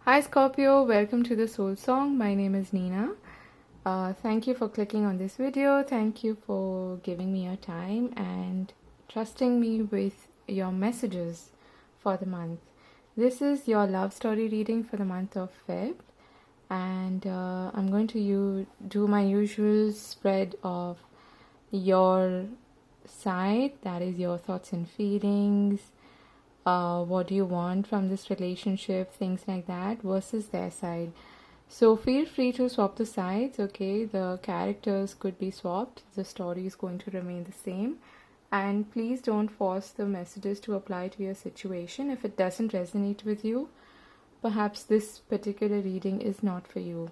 Hi Scorpio, welcome to the Soul Song. My name is Nina. Thank you for clicking on this video. Thank you for giving me your time and trusting me with your messages for the month. This is your love story reading for the month of Feb, and I'm going to do my usual spread of your side, that is your thoughts and feelings, what do you want from this relationship, things like that, versus their side. So feel free to swap the sides, okay? The characters could be swapped, the story is going to remain the same. And please don't force the messages to apply to your situation. If it doesn't resonate with you, perhaps this particular reading is not for you.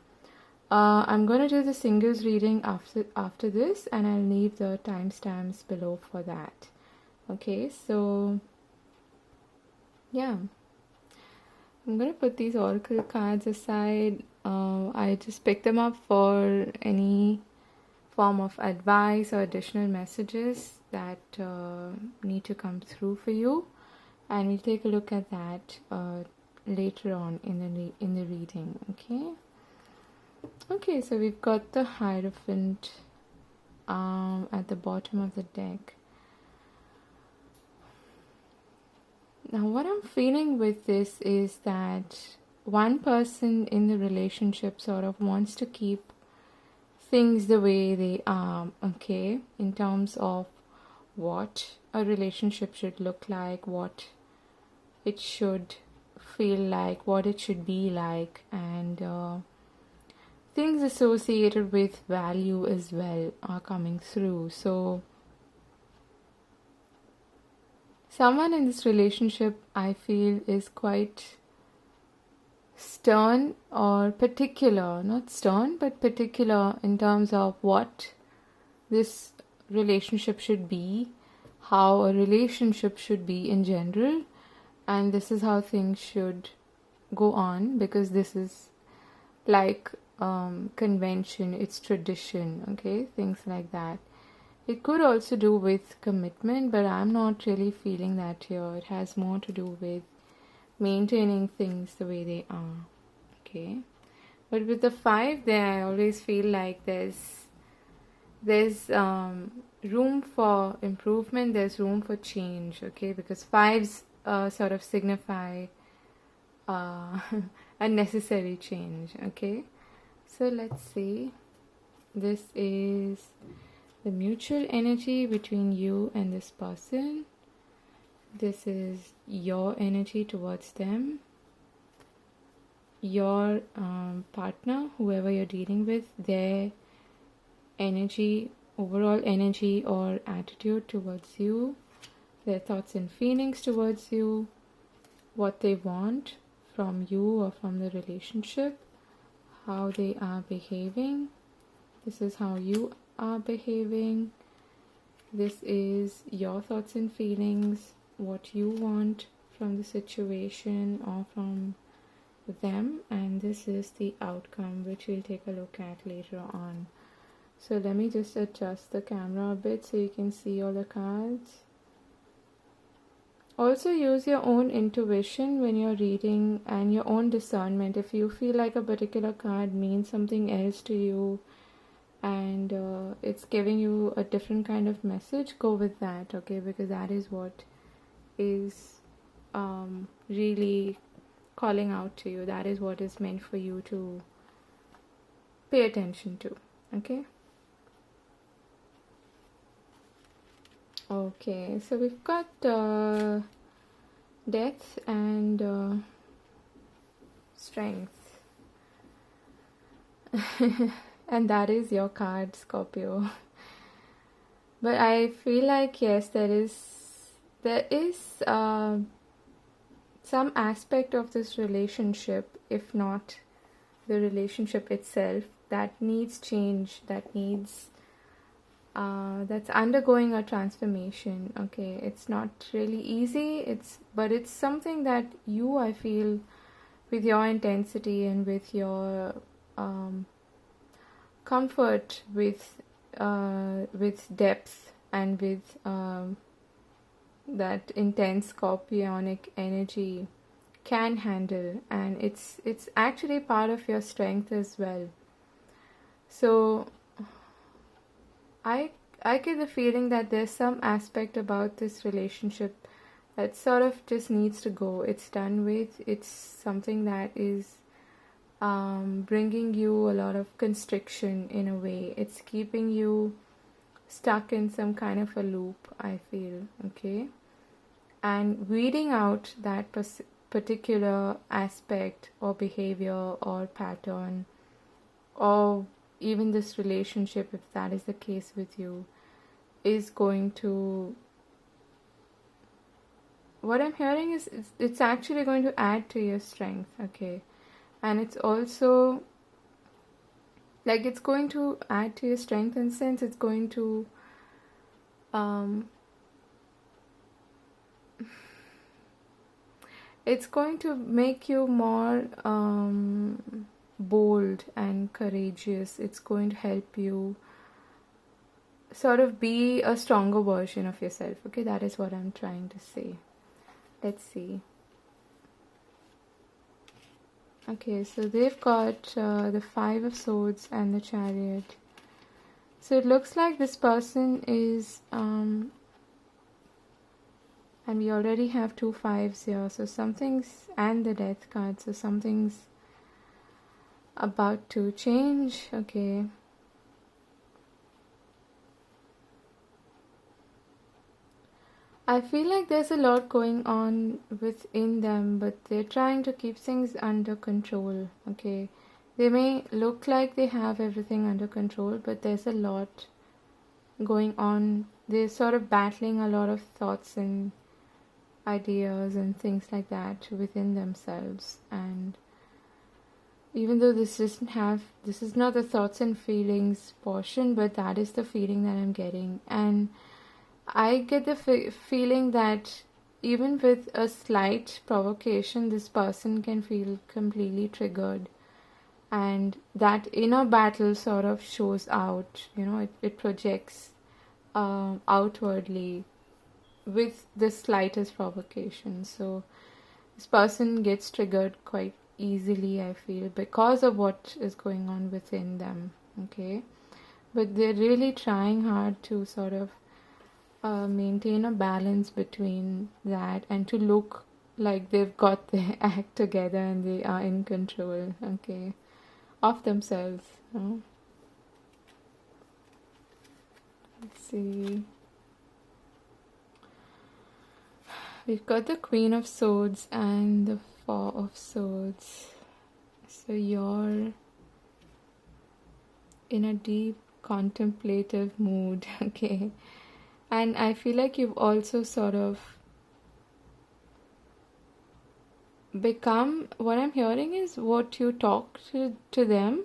I'm going to do the singles reading after this, and I'll leave the timestamps below for that. Okay, so yeah, I'm going to put these oracle cards aside. I just picked them up for any form of advice or additional messages that need to come through for you, and we'll take a look at that later on in the reading. Okay, so we've got the Hierophant at the bottom of the deck. Now, what I'm feeling with this is that one person in the relationship sort of wants to keep things the way they are, okay, in terms of what a relationship should look like, what it should feel like, what it should be like, and things associated with value as well are coming through. So someone in this relationship, I feel, is quite stern or particular, not stern, but particular in terms of what this relationship should be, how a relationship should be in general, and this is how things should go on, because this is like convention, it's tradition, okay, things like that. It could also do with commitment, but I'm not really feeling that here. It has more to do with maintaining things the way they are, okay? But with the 5 there, I always feel like there's room for improvement, there's room for change, okay? Because 5s sort of signify a necessary change, okay? So let's see. This is the mutual energy between you and this person. This is your energy towards them. Your partner, whoever you're dealing with, their energy, overall energy or attitude towards you, their thoughts and feelings towards you, what they want from you or from the relationship, how they are behaving. This is how you are behaving. This is your thoughts and feelings, what you want from the situation or from them, and this is the outcome, which we'll take a look at later on. So let me just adjust the camera a bit so you can see all the cards. Also use your own intuition when you're reading and your own discernment. If you feel like a particular card means something else to you and it's giving you a different kind of message, go with that, okay? Because that is what is really calling out to you. That is what is meant for you to pay attention to, okay? Okay, so we've got death and strength. And that is your card, Scorpio. But I feel like, yes, there is some aspect of this relationship, if not the relationship itself, that needs change, that's undergoing a transformation, okay? It's not really easy, but it's something that you, I feel, with your intensity and with your comfort with depth and with that intense scorpionic energy can handle, and it's actually part of your strength as well. So I get the feeling that there's some aspect about this relationship that sort of just needs to go. It's done with. It's something that is bringing you a lot of constriction in a way. It's keeping you stuck in some kind of a loop, I feel, okay? And weeding out that particular aspect or behavior or pattern, or even this relationship, if that is the case with you, is going to, what I'm hearing is it's actually going to add to your strength, okay? And it's also like it's going to add to your strength, in sense it's going to it's going to make you more bold and courageous. It's going to help you sort of be a stronger version of yourself, okay? That is what I'm trying to say. Let's see. Okay, so they've got the Five of Swords and the Chariot. So it looks like this person is and we already have 2 5s here, so something's, and the Death card, so something's about to change, okay? I feel like there's a lot going on within them, but they're trying to keep things under control, okay? They may look like they have everything under control, but there's a lot going on. They're sort of battling a lot of thoughts and ideas and things like that within themselves. And even though this is not the thoughts and feelings portion, but that is the feeling that I'm getting. And I get the feeling that even with a slight provocation, this person can feel completely triggered, and that inner battle sort of shows out, it projects outwardly with the slightest provocation. So this person gets triggered quite easily, I feel, because of what is going on within them, okay? But they're really trying hard to sort of maintain a balance between that and to look like they've got their act together and they are in control, okay, of themselves. Let's see. We've got the Queen of Swords and the Four of Swords. So you're in a deep contemplative mood, okay? And I feel like you've also sort of become, what I'm hearing is what you talk to them,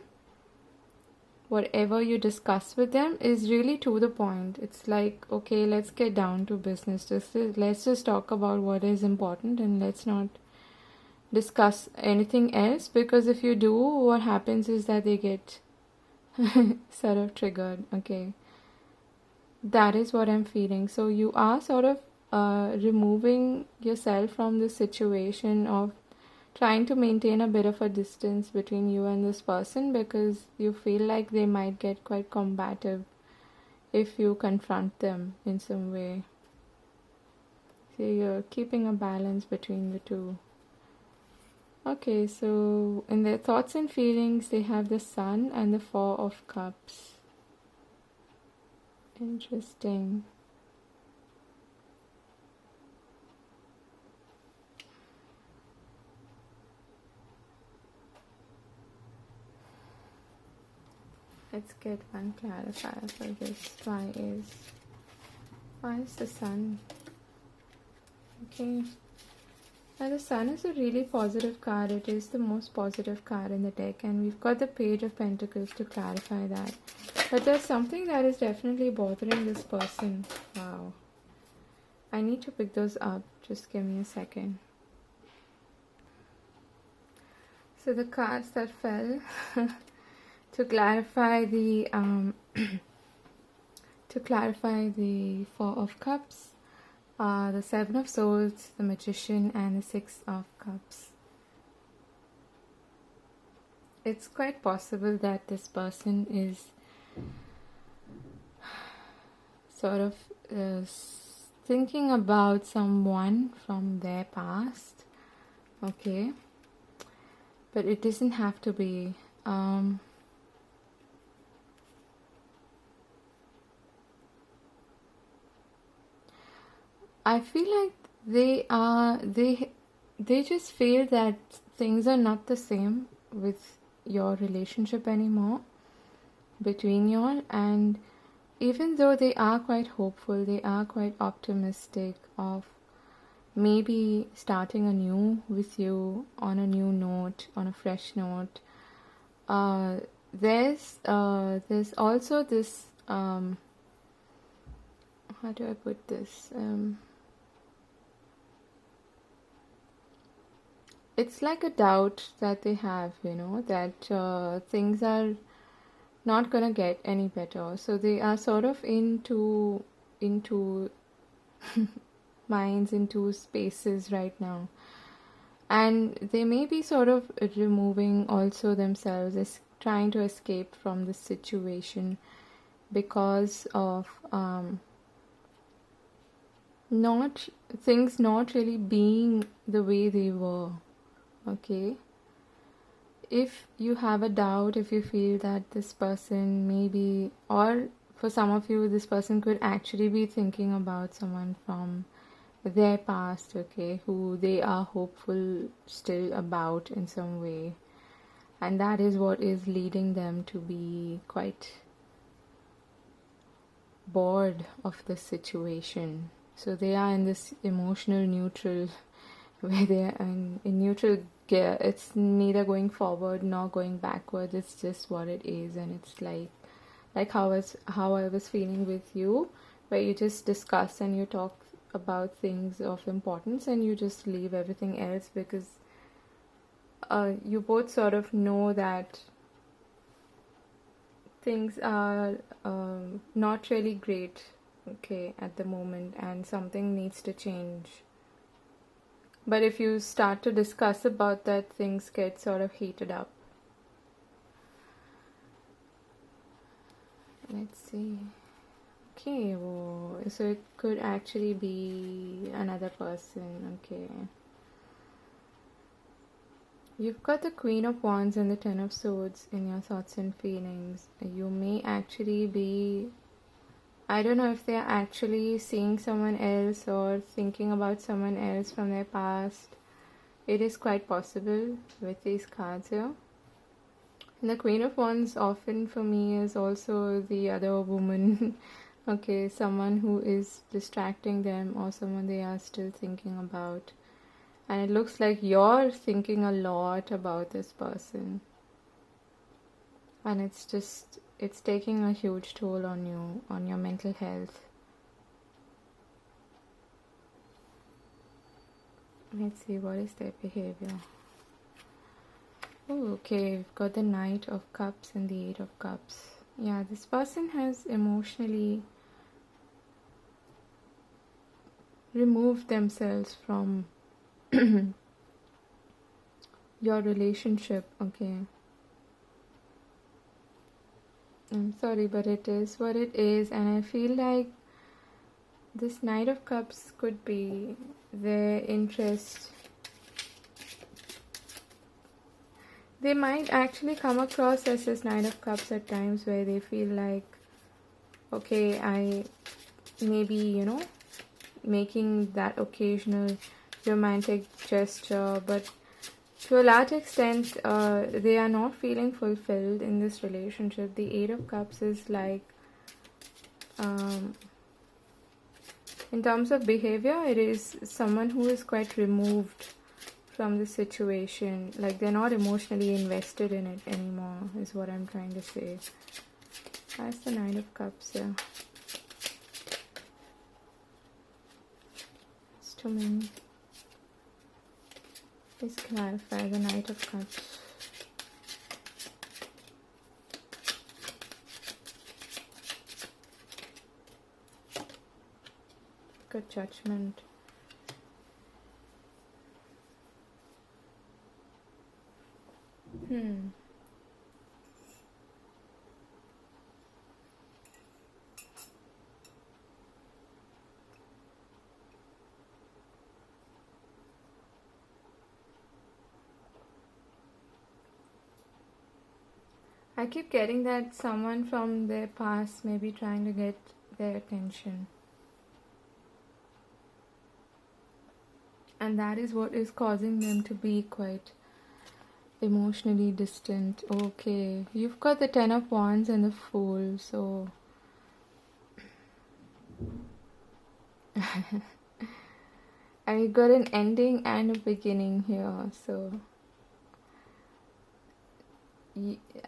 whatever you discuss with them is really to the point. It's like, okay, let's get down to business. Let's just talk about what is important and let's not discuss anything else, because if you do, what happens is that they get sort of triggered, okay? That is what I'm feeling. So you are sort of removing yourself from the situation of trying to maintain a bit of a distance between you and this person, because you feel like they might get quite combative if you confront them in some way. So you're keeping a balance between the two. Okay, so in their thoughts and feelings, they have the Sun and the Four of Cups. Interesting. Let's get one clarifier for this. Why is the Sun? Okay. Now the Sun is a really positive card. It is the most positive card in the deck, and we've got the Page of Pentacles to clarify that. But there's something that is definitely bothering this person. Wow. I need to pick those up. Just give me a second. So the cards that fell to clarify the Four of Cups The Seven of Swords, the Magician, and the Six of Cups. It's quite possible that this person is sort of thinking about someone from their past, okay? But it doesn't have to be. I feel like they just feel that things are not the same with your relationship anymore between y'all, and even though they are quite hopeful, they are quite optimistic of maybe starting anew with you on a new note, on a fresh note. There's also this how do I put this? It's like a doubt that they have, that things are not gonna get any better. So they are sort of into minds, into spaces right now. And they may be sort of removing also themselves, as trying to escape from the situation because of things not really being the way they were. Okay, if you have a doubt, if you feel that this person maybe, or for some of you, this person could actually be thinking about someone from their past, okay, who they are hopeful still about in some way, and that is what is leading them to be quite bored of the situation. So they are in this emotional neutral, where they are in neutral gear. It's neither going forward nor going backward. It's just what it is, and it's like how I was feeling with you, where you just discuss and you talk about things of importance and you just leave everything else, because you both sort of know that things are not really great, okay, at the moment, and something needs to change. But if you start to discuss about that, things get sort of heated up. Let's see. Okay, so it could actually be another person, okay. You've got the Queen of Wands and the Ten of Swords in your thoughts and feelings. You may actually be, I don't know if they're actually seeing someone else or thinking about someone else from their past. It is quite possible with these cards here. And the Queen of Wands often for me is also the other woman. Okay, someone who is distracting them or someone they are still thinking about. And it looks like you're thinking a lot about this person. And it's taking a huge toll on you, on your mental health. Let's see, what is their behavior? Oh, okay, we've got the Knight of Cups and the Eight of Cups. Yeah, this person has emotionally removed themselves from your relationship, okay. I'm sorry, but it is what it is, and I feel like this Knight of Cups could be their interest. They might actually come across as this Knight of Cups at times, where they feel like, okay, I maybe, making that occasional romantic gesture, but to a large extent, they are not feeling fulfilled in this relationship. The Eight of Cups is like, in terms of behavior, it is someone who is quite removed from the situation. Like, they're not emotionally invested in it anymore, is what I'm trying to say. That's the Nine of Cups here. It's too many. Please clarify the Knight of Cups. got Judgment. I keep getting that someone from their past may be trying to get their attention. And that is what is causing them to be quite emotionally distant. Okay, you've got the Ten of Wands and the Fool, so I got an ending and a beginning here. So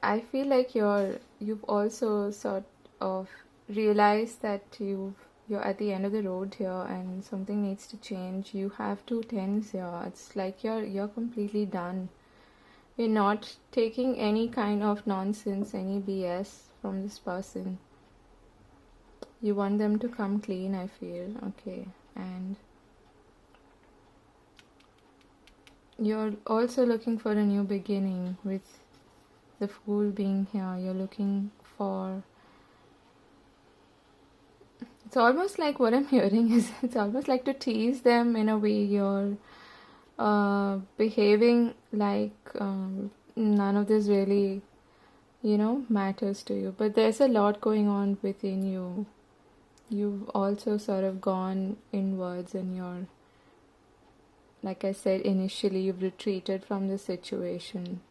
I feel like you've also sort of realized that you're at the end of the road here and something needs to change. You have 2 tens here. It's like you're completely done. You're not taking any kind of nonsense, any BS from this person. You want them to come clean, I feel. Okay. And you're also looking for a new beginning with the Fool being here. You're looking for... It's almost like what I'm hearing is it's almost like to tease them in a way. You're behaving like none of this really, matters to you. But there's a lot going on within you. You've also sort of gone inwards and you're, like I said initially, you've retreated from the situation.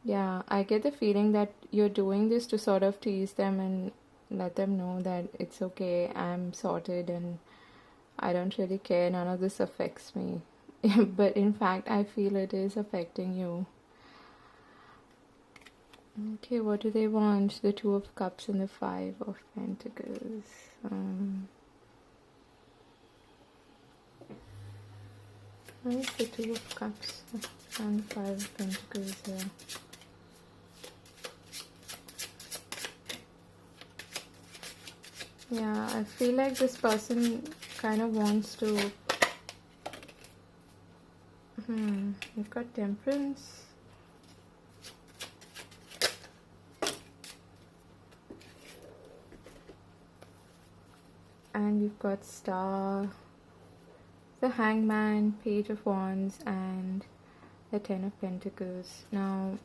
Yeah, I get the feeling that you're doing this to sort of tease them and let them know that it's okay, I'm sorted and I don't really care, none of this affects me. But in fact, I feel it is affecting you. Okay, what do they want? The Two of Cups and the Five of Pentacles. What is the Two of Cups and the Five of Pentacles here? Yeah, I feel like this person kind of wants to... You've got Temperance. And you've got Star, the Hangman, Page of Wands, and the Ten of Pentacles. Now,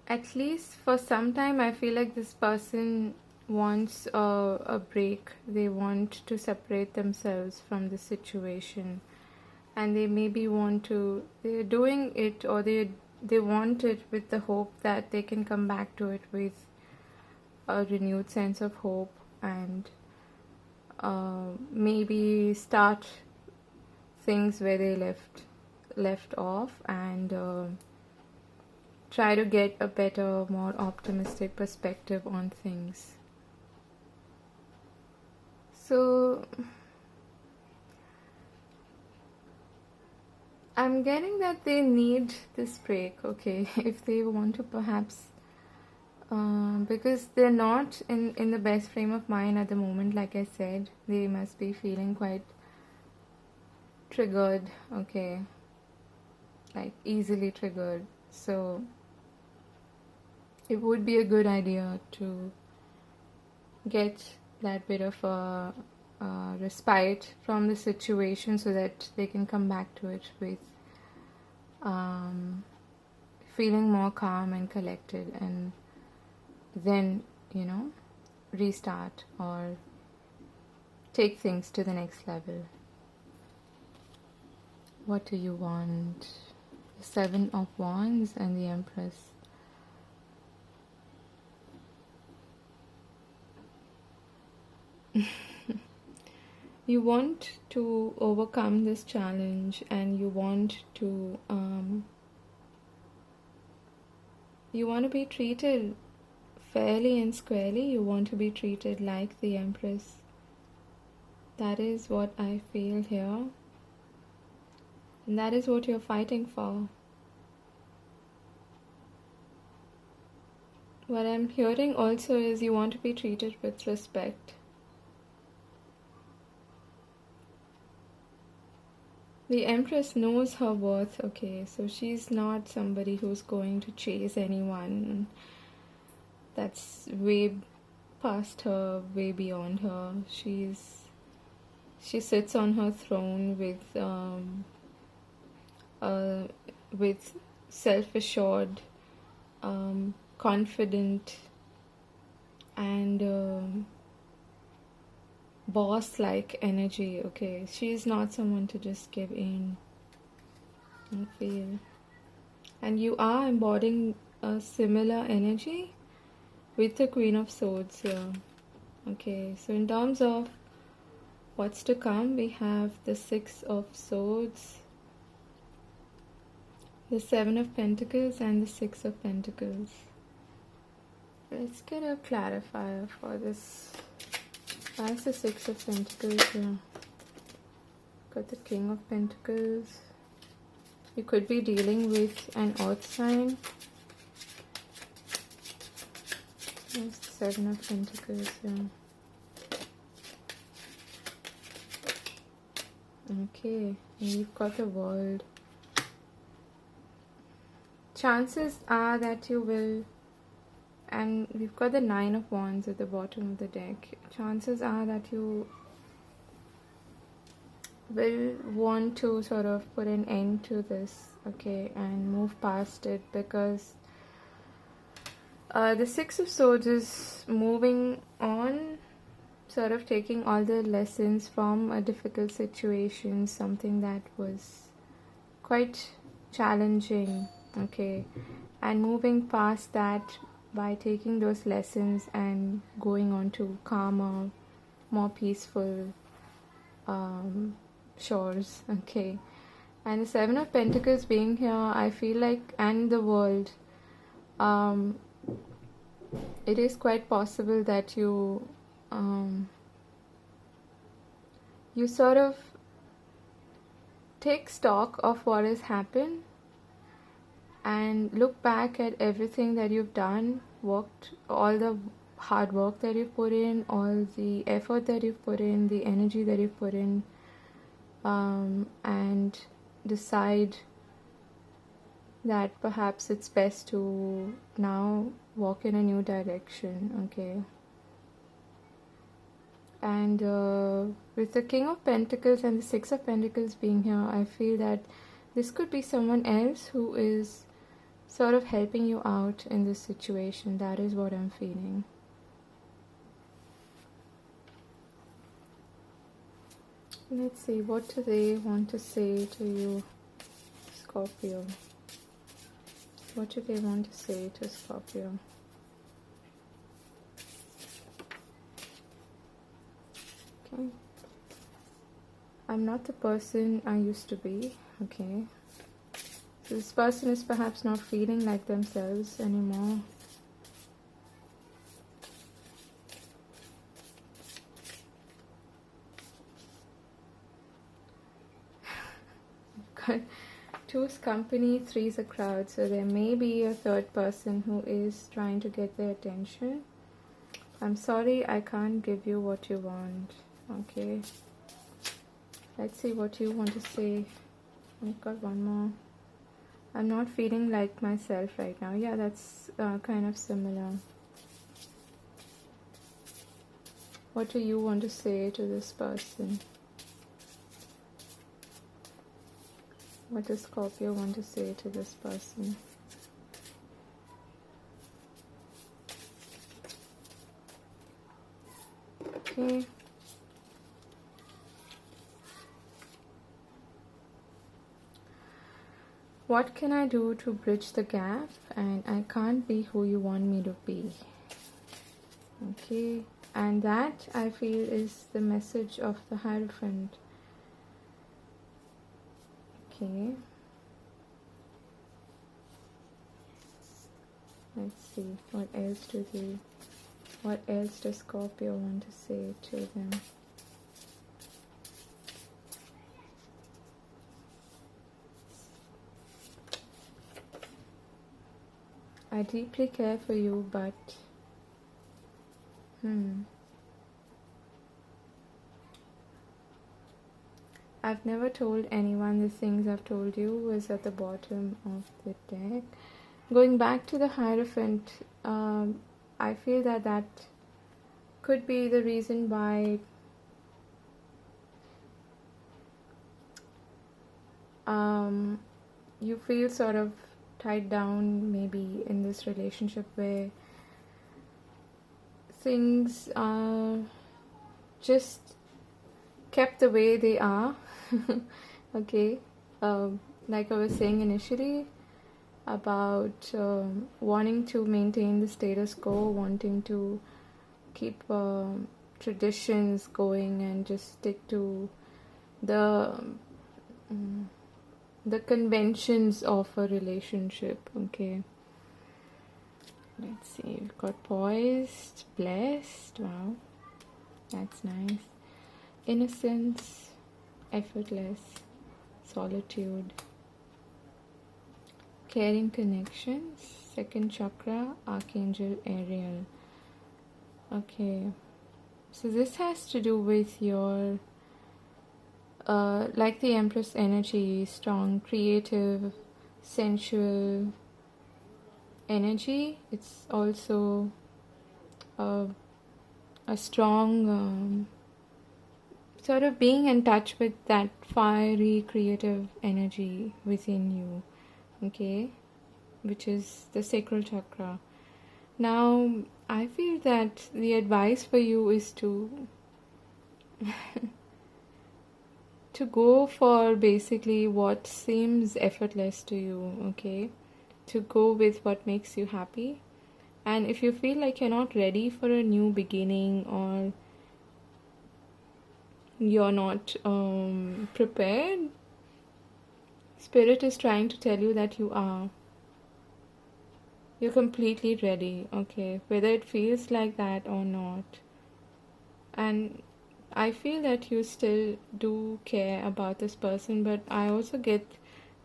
at least for some time, I feel like this person wants a break. They want to separate themselves from the situation. And they maybe they're doing it, or they want it with the hope that they can come back to it with a renewed sense of hope and maybe start things where they left off and try to get a better, more optimistic perspective on things. So I'm getting that they need this break, okay, if they want to perhaps, because they're not in the best frame of mind at the moment. Like I said, they must be feeling quite triggered, okay, like easily triggered. So it would be a good idea to get that bit of a respite from the situation so that they can come back to it with feeling more calm and collected, and then restart or take things to the next level. What do you want? The Seven of Wands and the Empress. You want to overcome this challenge, and you want to be treated fairly and squarely. You want to be treated like the Empress. That is what I feel here, and that is what you're fighting for. What I'm hearing also is you want to be treated with respect. The Empress knows her worth, okay, so she's not somebody who's going to chase anyone that's way past her, way beyond her. She sits on her throne with self-assured, confident, and boss-like energy, okay? She's not someone to just give in, I feel. And you are embodying a similar energy with the Queen of Swords here. Okay, so in terms of what's to come, we have the Six of Swords, the Seven of Pentacles, and the Six of Pentacles. Let's get a clarifier for this. Why is the Six of Pentacles here? Got the King of Pentacles. You could be dealing with an earth sign. There's the Seven of Pentacles here. Okay, and you've got the World. Chances are that you will, and we've got the Nine of Wands at the bottom of the deck. Chances are that you will want to sort of put an end to this, okay, and move past it, because the Six of Swords is moving on, sort of taking all the lessons from a difficult situation, something that was quite challenging, okay, and moving past that by taking those lessons and going on to calmer, more peaceful shores, okay. And the Seven of Pentacles being here, I feel like, and the World, it is quite possible that you sort of take stock of what has happened and look back at everything that you've done, worked, all the hard work that you've put in, all the effort that you've put in, the energy that you've put in, and decide that perhaps it's best to now walk in a new direction, okay. And with the King of Pentacles and the Six of Pentacles being here, I feel that this could be someone else who is sort of helping you out in this situation. That is what I'm feeling. Let's see, what do they want to say to you, Scorpio? What do they want to say to Scorpio? Okay. I'm not the person I used to be, okay. So this person is perhaps not feeling like themselves anymore. Got two's company, three's a crowd. So there may be a third person who is trying to get their attention. I'm sorry, I can't give you what you want. Okay. Let's see what you want to say. I've got one more. I'm not feeling like myself right now. Yeah, that's kind of similar. What do you want to say to this person? What does Scorpio want to say to this person? Okay. What can I do to bridge the gap? And I can't be who you want me to be. Okay. And that, I feel, is the message of the Hierophant. Okay. Let's see. What else does Scorpio want to say to them? I deeply care for you, but I've never told anyone the things I've told you was at the bottom of the deck. Going back to the Hierophant, I feel that that could be the reason why you feel sort of tied down maybe in this relationship where things are just kept the way they are. Okay, like I was saying initially about wanting to maintain the status quo, wanting to keep traditions going and just stick to the conventions of a relationship. Okay, let's see, we've got poised, blessed, wow, that's nice, innocence, effortless, solitude, caring connections, second chakra, Archangel Ariel. Okay, so this has to do with your like the Empress energy, strong, creative, sensual energy. It's also a strong sort of being in touch with that fiery, creative energy within you, okay, which is the sacral chakra. Now, I feel that the advice for you is to to go for basically what seems effortless to you, okay? To go with what makes you happy. And if you feel like you're not ready for a new beginning or you're not prepared, Spirit is trying to tell you that you are. You're completely ready, okay? Whether it feels like that or not. And I feel that you still do care about this person, but I also get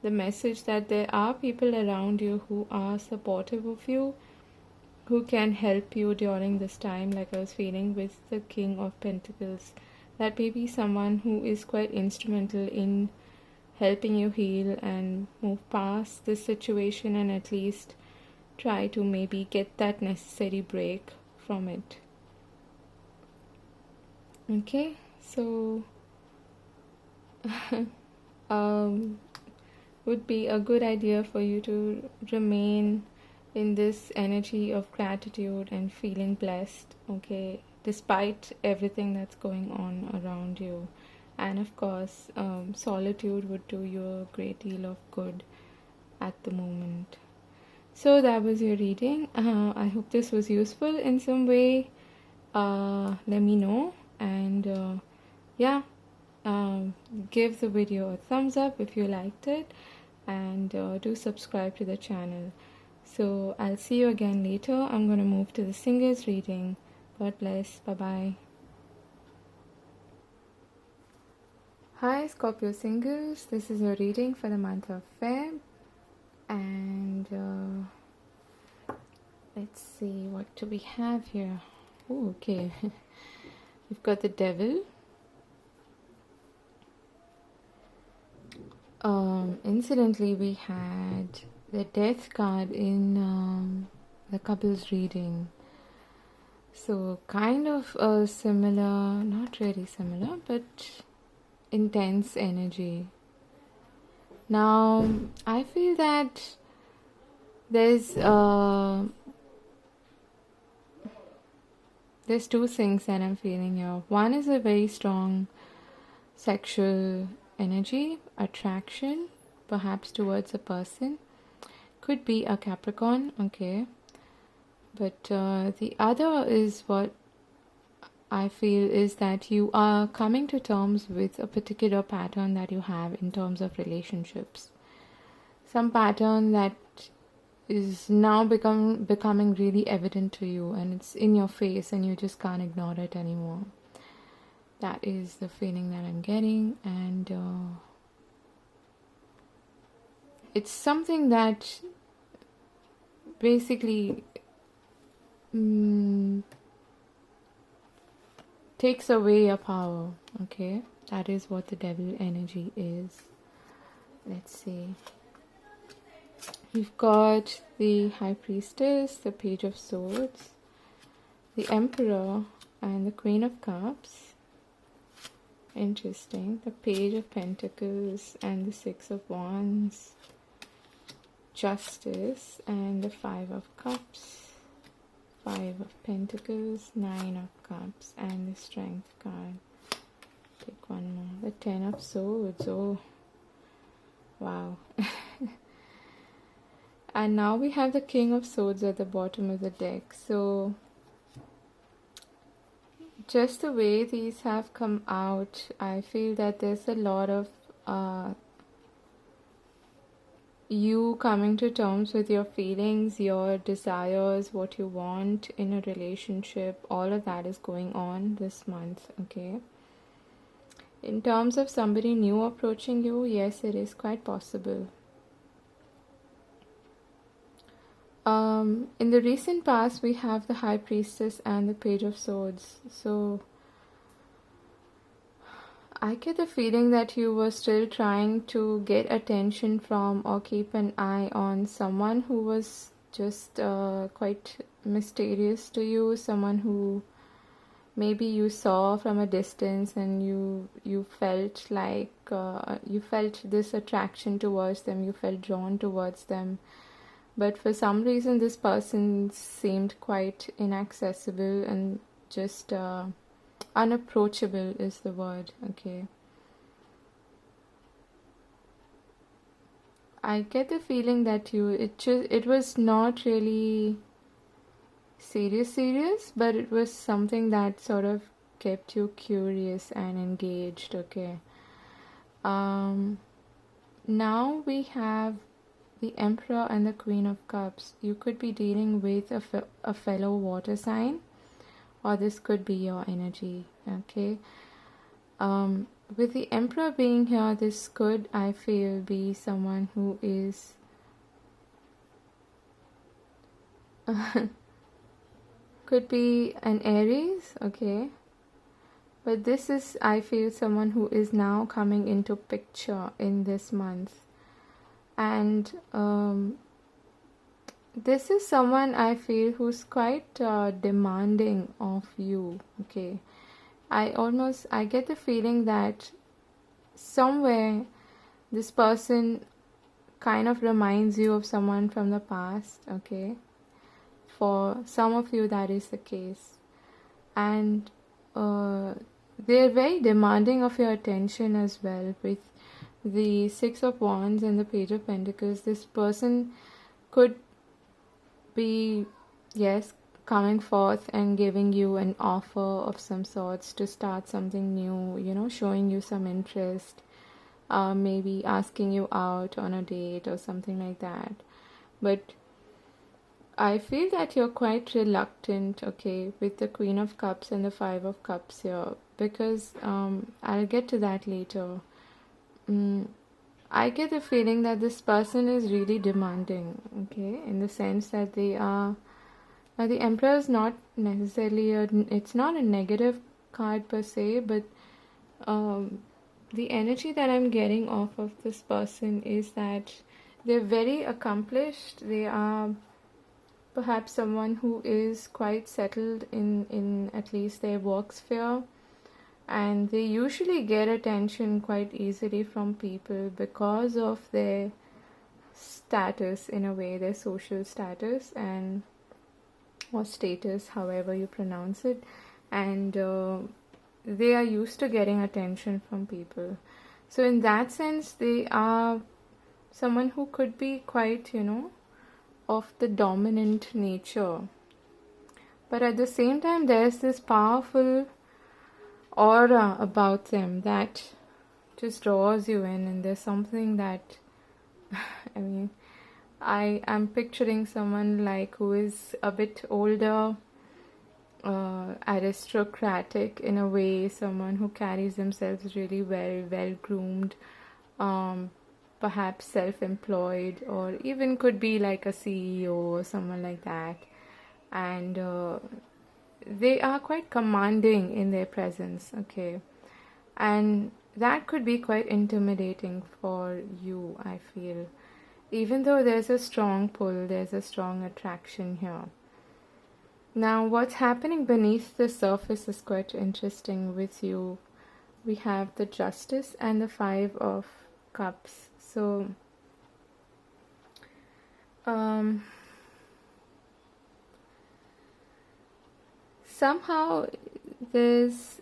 the message that there are people around you who are supportive of you, who can help you during this time, like I was feeling with the King of Pentacles. That may be someone who is quite instrumental in helping you heal and move past this situation and at least try to maybe get that necessary break from it. Okay, so would be a good idea for you to remain in this energy of gratitude and feeling blessed, okay, despite everything that's going on around you. And of course, solitude would do you a great deal of good at the moment. So that was your reading. I hope this was useful in some way. Let me know, and yeah, give the video a thumbs up if you liked it, and do subscribe to the channel. So I'll see you again later. I'm going to move to the singles reading. God bless. Bye bye. Hi Scorpio singles, this is your reading for the month of Feb, and let's see, what do we have here? Oh, okay. We've got the Devil. Incidentally, we had the Death card in the couples reading. So kind of a similar, not really similar, but intense energy. Now, I feel that there's two things that I'm feeling here. One is a very strong sexual energy, attraction, perhaps towards a person. Could be a Capricorn, okay. But the other is what I feel is that you are coming to terms with a particular pattern that you have in terms of relationships. Some pattern that is now becoming really evident to you, and it's in your face and you just can't ignore it anymore. That is the feeling that I'm getting, and it's something that basically takes away your power. Okay, that is what the devil energy is. Let's see. We've got the High Priestess, the Page of Swords, the Emperor, and the Queen of Cups. Interesting. The Page of Pentacles and the Six of Wands, Justice, and the Five of Cups, Five of Pentacles, Nine of Cups, and the Strength card. Take one more. The Ten of Swords. Oh, wow. And now we have the King of Swords at the bottom of the deck. So just the way these have come out, I feel that there's a lot of you coming to terms with your feelings, your desires, what you want in a relationship. All of that is going on this month, okay? In terms of somebody new approaching you, yes, it is quite possible. In the recent past, we have the High Priestess and the Page of Swords. So I get the feeling that you were still trying to get attention from or keep an eye on someone who was just quite mysterious to you, someone who maybe you saw from a distance and you felt like you felt this attraction towards them, you felt drawn towards them. But for some reason, this person seemed quite inaccessible and just unapproachable is the word, okay? I get the feeling that it was not really serious, but it was something that sort of kept you curious and engaged, okay? Now we have the Emperor and the Queen of Cups. You could be dealing with a fellow water sign, or this could be your energy, okay? With the Emperor being here, this could, I feel, be someone who is could be an Aries, okay? But this is, I feel, someone who is now coming into picture in this month. And this is someone I feel who's quite demanding of you, okay? I get the feeling that somewhere this person kind of reminds you of someone from the past, okay? For some of you, that is the case. And they're very demanding of your attention as well. With the Six of Wands and the Page of Pentacles, this person could be, yes, coming forth and giving you an offer of some sorts to start something new, you know, showing you some interest, maybe asking you out on a date or something like that. But I feel that you're quite reluctant, okay, with the Queen of Cups and the Five of Cups here, because I'll get to that later. I get the feeling that this person is really demanding, okay, in the sense that they are. Now, the Emperor is not necessarily it's not a negative card per se, but the energy that I'm getting off of this person is that they're very accomplished. They are perhaps someone who is quite settled in at least their work sphere. And they usually get attention quite easily from people because of their status, in a way, their social status and or status, however you pronounce it. And they are used to getting attention from people. So in that sense, they are someone who could be quite, you know, of the dominant nature. But at the same time, there's this powerful aura about them that just draws you in, and there's something that I mean, I am picturing someone like who is a bit older, aristocratic in a way, someone who carries themselves really well groomed, perhaps self-employed, or even could be like a CEO or someone like that. And they are quite commanding in their presence, okay? And that could be quite intimidating for you, I feel. Even though there's a strong pull, there's a strong attraction here. Now, what's happening beneath the surface is quite interesting with you. We have the Justice and the Five of Cups. So, somehow there's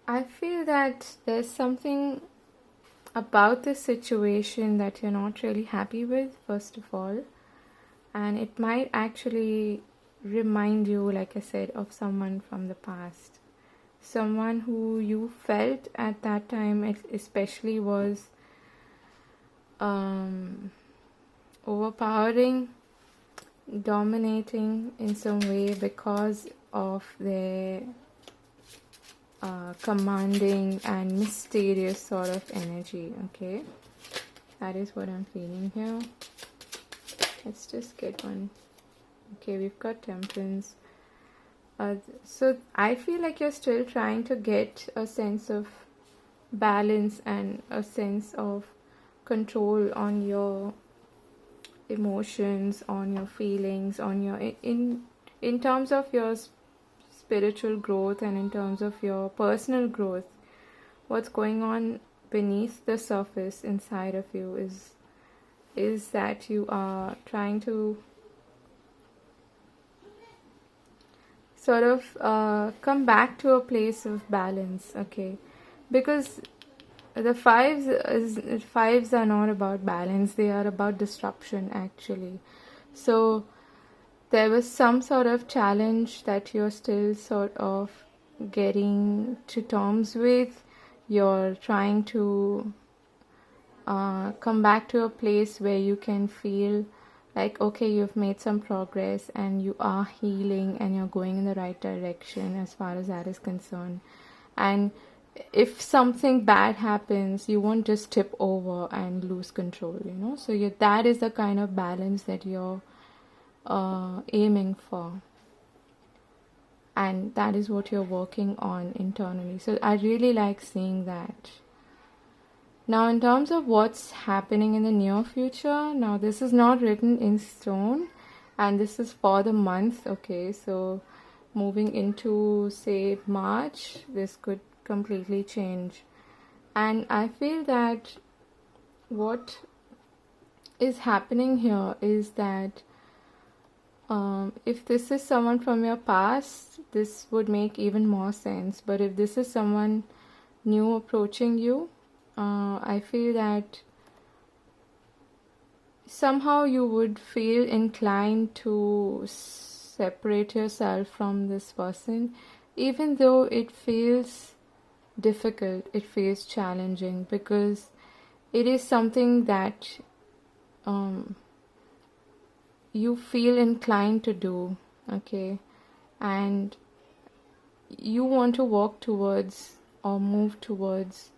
I feel that there's something about this situation that you're not really happy with, first of all, and it might actually remind you, like I said, of someone from the past, someone who you felt at that time especially was overpowering, dominating in some way because of their commanding and mysterious sort of energy. Okay, that is what I'm feeling here. Let's just get one. Okay, we've got Temperance. So I feel like you're still trying to get a sense of balance and a sense of control on your emotions, on your feelings, on your in terms of your spiritual growth and in terms of your personal growth. What's going on beneath the surface inside of you is that you are trying to sort of come back to a place of balance, okay? Because the fives are not about balance, they are about disruption actually. So there was some sort of challenge that you're still sort of getting to terms with. You're trying to come back to a place where you can feel like, okay, you've made some progress and you are healing and you're going in the right direction as far as that is concerned. And if something bad happens, you won't just tip over and lose control, you know. So that is the kind of balance that you're aiming for, and that is what you're working on internally. So I really like seeing that. Now, in terms of what's happening in the near future, now this is not written in stone and this is for the month, okay? So moving into, say, March, this could completely change. And I feel that what is happening here is that if this is someone from your past, this would make even more sense. But if this is someone new approaching you, I feel that somehow you would feel inclined to separate yourself from this person, even though it feels difficult, it feels challenging, because it is something that you feel inclined to do, okay, and you want to walk towards or move towards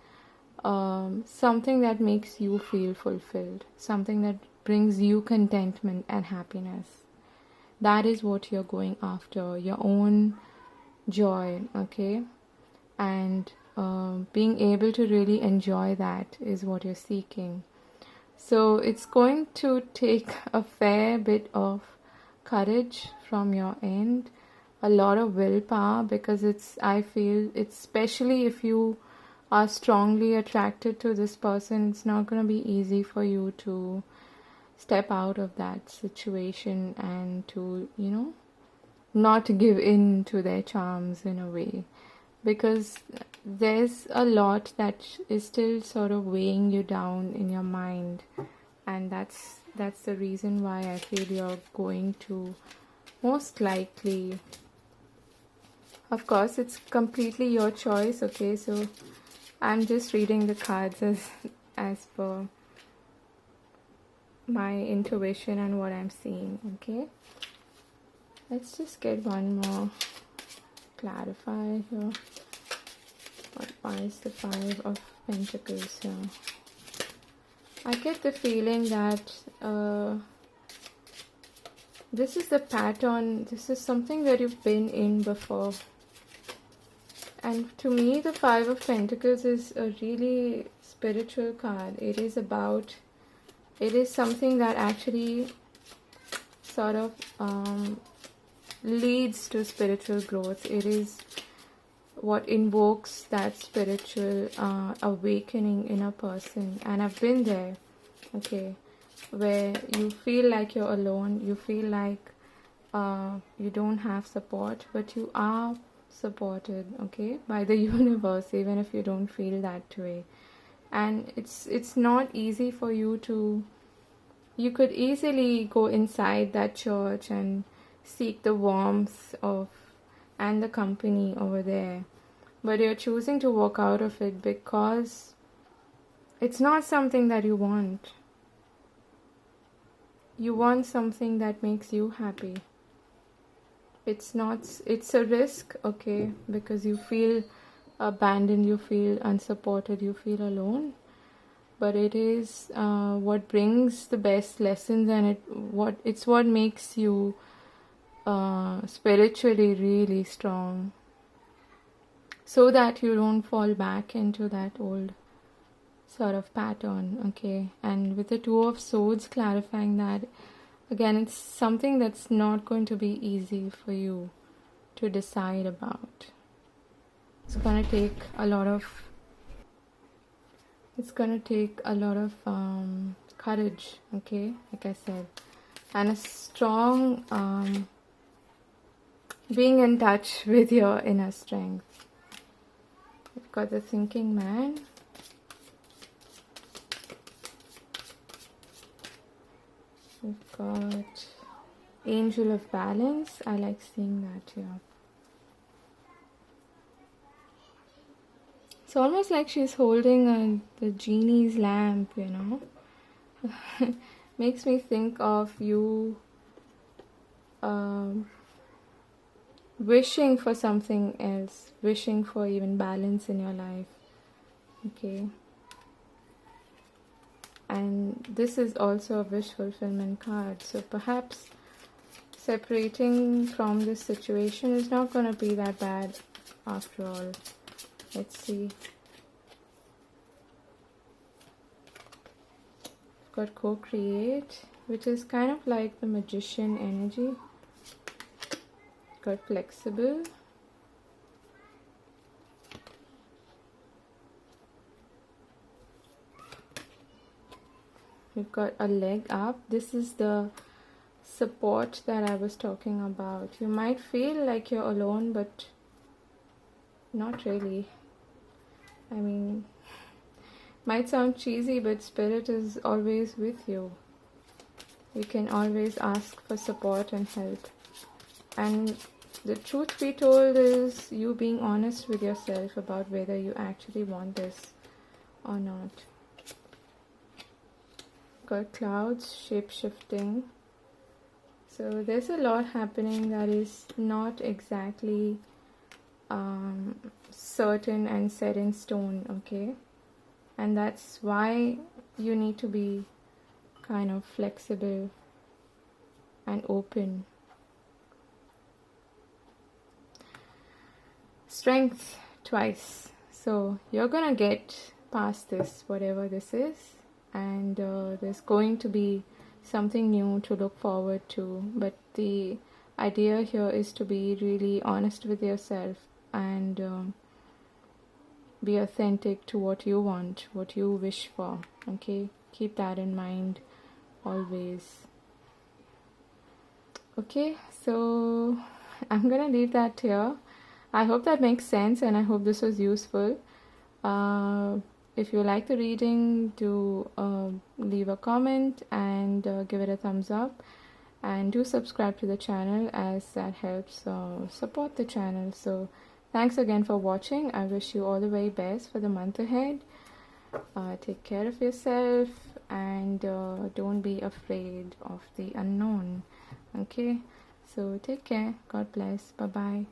something that makes you feel fulfilled, something that brings you contentment and happiness. That is what you're going after, your own joy, okay? And being able to really enjoy that is what you're seeking. So it's going to take a fair bit of courage from your end, a lot of willpower, because I feel it's, especially if you are strongly attracted to this person, it's not going to be easy for you to step out of that situation and to, not give in to their charms in a way, because there's a lot that is still sort of weighing you down in your mind, and that's the reason why I feel you're going to most likely, of course it's completely your choice, okay? So I'm just reading the cards as per my intuition and what I'm seeing, okay? Let's just get one more clarify here. Why is the Five of Pentacles here? I get the feeling that this is the pattern. This is something that you've been in before. And to me, the Five of Pentacles is a really spiritual card. It is something that actually sort of leads to spiritual growth. It is what invokes that spiritual awakening in a person. And I've been there, okay, where you feel like you're alone, you feel like you don't have support, but you are supported, okay, by the universe, even if you don't feel that way. And it's not easy for you to, you could easily go inside that church and seek the warmth of and the company over there, but you're choosing to walk out of it because it's not something that you want. You want something that makes you happy. It's a risk, okay, because you feel abandoned, you feel unsupported, you feel alone, but it is what brings the best lessons, and it's what makes you spiritually really strong, so that you don't fall back into that old sort of pattern, okay. And with the Two of Swords clarifying that, again, it's something that's not going to be easy for you to decide about. It's gonna take a lot of courage, okay, like I said, and a strong being in touch with your inner strength. We've got the Thinking Man. We've got Angel of Balance. I like seeing that here. It's almost like she's holding the genie's lamp, you know. Makes me think of you wishing for something else, wishing for even balance in your life, okay. And this is also a wish fulfillment card, so perhaps separating from this situation is not going to be that bad after all. Let's see. Got Co-create, which is kind of like the Magician energy. Got Flexible. We've got a leg up. This is the support that I was talking about. You might feel like you're alone, but not really. I mean, might sound cheesy, but Spirit is always with you. You can always ask for support and help. And the truth be told is you being honest with yourself about whether you actually want this or not. Got Clouds, shape-shifting. So there's a lot happening that is not exactly certain and set in stone, okay. And that's why you need to be kind of flexible and open. Strength twice. So you're gonna get past this, whatever this is, and there's going to be something new to look forward to. But the idea here is to be really honest with yourself and be authentic to what you want, what you wish for, okay. Keep that in mind always. Okay, so I'm gonna leave that here. I hope that makes sense, and I hope this was useful. If you like the reading, do leave a comment and give it a thumbs up, and do subscribe to the channel, as that helps support the channel. So thanks again for watching. I wish you all the very best for the month ahead. Take care of yourself, and don't be afraid of the unknown, okay. So take care. God bless. Bye bye.